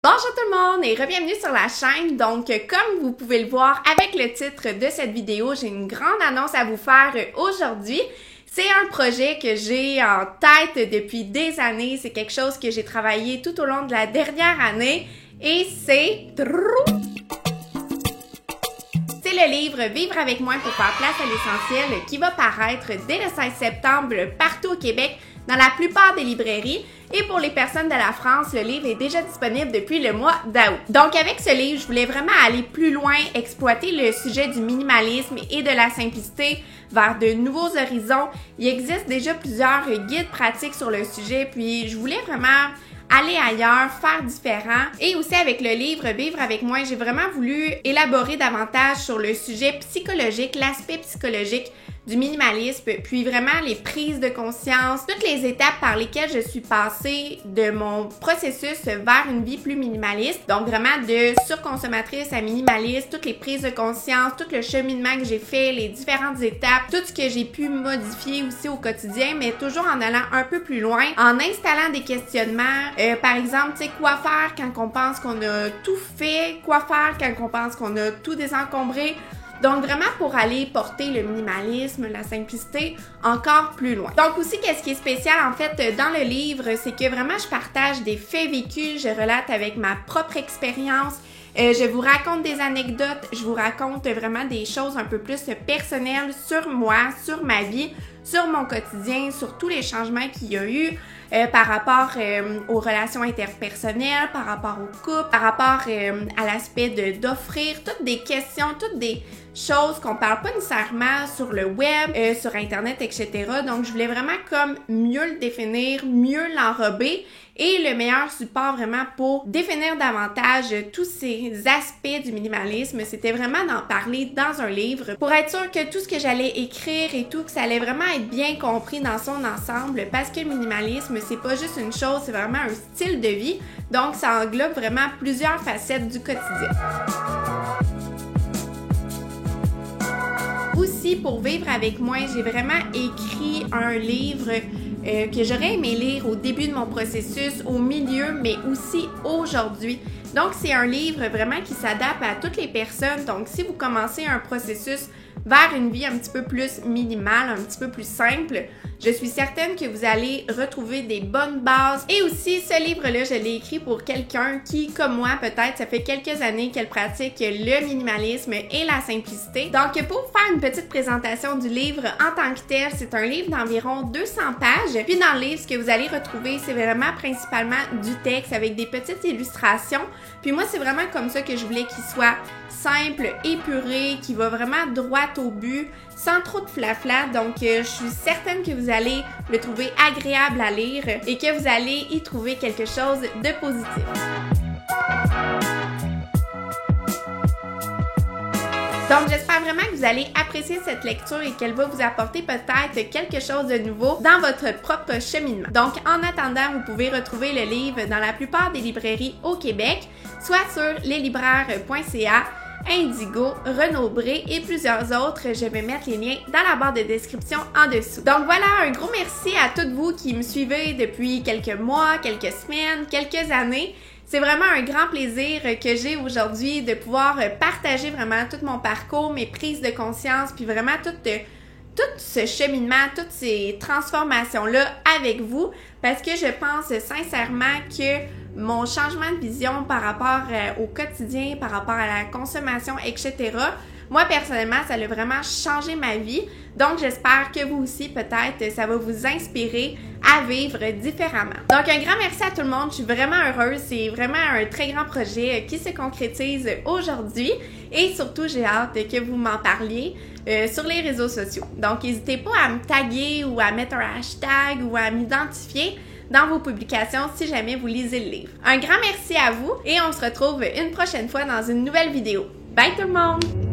Bonjour tout le monde et bienvenue sur la chaîne. Donc, comme vous pouvez le voir avec le titre de cette vidéo, j'ai une grande annonce à vous faire aujourd'hui. C'est un projet que j'ai en tête depuis des années. C'est quelque chose que j'ai travaillé tout au long de la dernière année et c'est le livre Vivre avec moi pour faire place à l'essentiel qui va paraître dès le 16 septembre partout au Québec dans la plupart des librairies. Et pour les personnes de la France, le livre est déjà disponible depuis le mois d'août. Donc avec ce livre, je voulais vraiment aller plus loin, exploiter le sujet du minimalisme et de la simplicité vers de nouveaux horizons. Il existe déjà plusieurs guides pratiques sur le sujet, puis je voulais vraiment aller ailleurs, faire différent. Et aussi avec le livre Vivre avec moi, j'ai vraiment voulu élaborer davantage sur le sujet psychologique, l'aspect psychologique du minimalisme, puis vraiment les prises de conscience, toutes les étapes par lesquelles je suis passée de mon processus vers une vie plus minimaliste. Donc vraiment de surconsommatrice à minimaliste, toutes les prises de conscience, tout le cheminement que j'ai fait, les différentes étapes, tout ce que j'ai pu modifier aussi au quotidien, mais toujours en allant un peu plus loin, en installant des questionnements. Par exemple, tu sais, quoi faire quand on pense qu'on a tout fait, quoi faire quand on pense qu'on a tout désencombré. Donc vraiment pour aller porter le minimalisme, la simplicité encore plus loin. Donc aussi, qu'est-ce qui est spécial en fait dans le livre, c'est que vraiment je partage des faits vécus, je relate avec ma propre expérience, je vous raconte des anecdotes, je vous raconte vraiment des choses un peu plus personnelles sur moi, sur ma vie, sur mon quotidien, sur tous les changements qu'il y a eu par rapport aux relations interpersonnelles, par rapport au couple, par rapport à l'aspect d'offrir, toutes des questions, toutes des choses qu'on parle pas nécessairement sur le web, sur Internet, etc. Donc, je voulais vraiment comme mieux le définir, mieux l'enrober et le meilleur support vraiment pour définir davantage tous ces aspects du minimalisme, c'était vraiment d'en parler dans un livre pour être sûr que tout ce que j'allais écrire et tout, que ça allait vraiment être bien compris dans son ensemble parce que le minimalisme, c'est pas juste une chose, c'est vraiment un style de vie. Donc, ça englobe vraiment plusieurs facettes du quotidien. Aussi, pour vivre avec moi, j'ai vraiment écrit un livre que j'aurais aimé lire au début de mon processus, au milieu, mais aussi aujourd'hui. Donc, c'est un livre vraiment qui s'adapte à toutes les personnes. Donc, si vous commencez un processus vers une vie un petit peu plus minimale, un petit peu plus simple, je suis certaine que vous allez retrouver des bonnes bases. Et aussi, ce livre-là, je l'ai écrit pour quelqu'un qui, comme moi, peut-être, ça fait quelques années qu'elle pratique le minimalisme et la simplicité. Donc, pour vous faire une petite présentation du livre en tant que tel, c'est un livre d'environ 200 pages. Puis dans le livre, ce que vous allez retrouver, c'est vraiment principalement du texte avec des petites illustrations. Puis moi, c'est vraiment comme ça que je voulais qu'il soit simple, épuré, qui va vraiment droit au but, sans trop de flafla. Donc, je suis certaine que vous allez le trouver agréable à lire et que vous allez y trouver quelque chose de positif. Donc, j'espère vraiment que vous allez apprécier cette lecture et qu'elle va vous apporter peut-être quelque chose de nouveau dans votre propre cheminement. Donc, en attendant, vous pouvez retrouver le livre dans la plupart des librairies au Québec, soit sur leslibraires.ca, Indigo, Renaud-Bré et plusieurs autres. Je vais mettre les liens dans la barre de description en dessous. Donc voilà, un gros merci à toutes vous qui me suivez depuis quelques mois, quelques semaines, quelques années. C'est vraiment un grand plaisir que j'ai aujourd'hui de pouvoir partager vraiment tout mon parcours, mes prises de conscience, puis vraiment tout ce cheminement, toutes ces transformations-là avec vous, parce que je pense sincèrement que mon changement de vision par rapport au quotidien, par rapport à la consommation, etc., moi, personnellement, ça a vraiment changé ma vie. Donc, j'espère que vous aussi, peut-être, ça va vous inspirer à vivre différemment. Donc, un grand merci à tout le monde. Je suis vraiment heureuse. C'est vraiment un très grand projet qui se concrétise aujourd'hui. Et surtout, j'ai hâte que vous m'en parliez sur les réseaux sociaux. Donc, n'hésitez pas à me taguer ou à mettre un hashtag ou à m'identifier dans vos publications si jamais vous lisez le livre. Un grand merci à vous et on se retrouve une prochaine fois dans une nouvelle vidéo. Bye tout le monde!